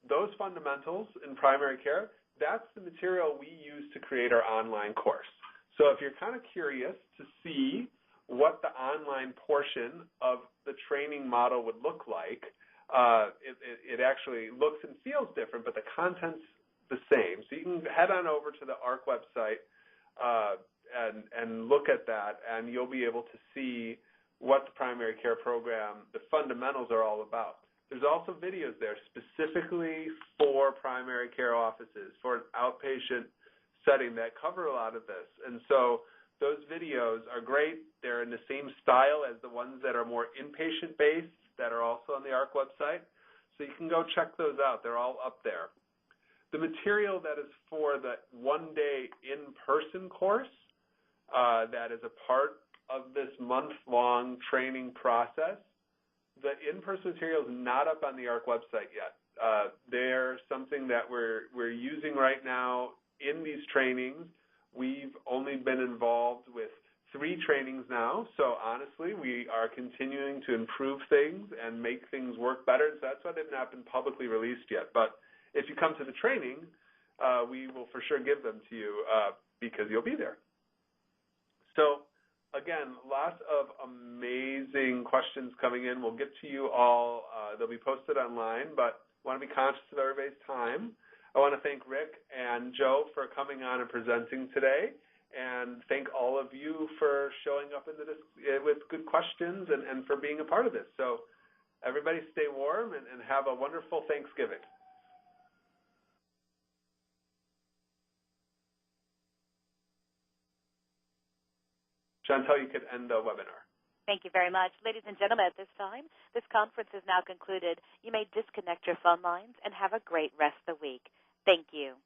Those fundamentals in primary care, that's the material we use to create our online course. So if you're kind of curious to see what the online portion of the training model would look like, it actually looks and feels different, but the content's the same. So you can head on over to the AHRQ website and look at that, and you'll be able to see what the primary care program, the fundamentals are all about. There's also videos there specifically for primary care offices, for an outpatient setting that cover a lot of this. And so those videos are great. They're in the same style as the ones that are more inpatient-based that are also on the AHRQ website. So you can go check those out. They're all up there. The material that is for the one-day in-person course that is a part of this month-long training process, the in-person material is not up on the AHRQ website yet. They're something that we're using right now in these trainings. We've only been involved with 3 trainings now, so honestly, we are continuing to improve things and make things work better, so that's why they've not been publicly released yet. But if you come to the training, we will for sure give them to you because you'll be there. So again, lots of amazing questions coming in. We'll get to you all. They'll be posted online, but I want to be conscious of everybody's time. I want to thank Rick and Joe for coming on and presenting today, and thank all of you for showing up into this with good questions and for being a part of this. So everybody stay warm and have a wonderful Thanksgiving. Chantel, you could end the webinar. Thank you very much. Ladies and gentlemen, at this time, this conference is now concluded. You may disconnect your phone lines and have a great rest of the week. Thank you.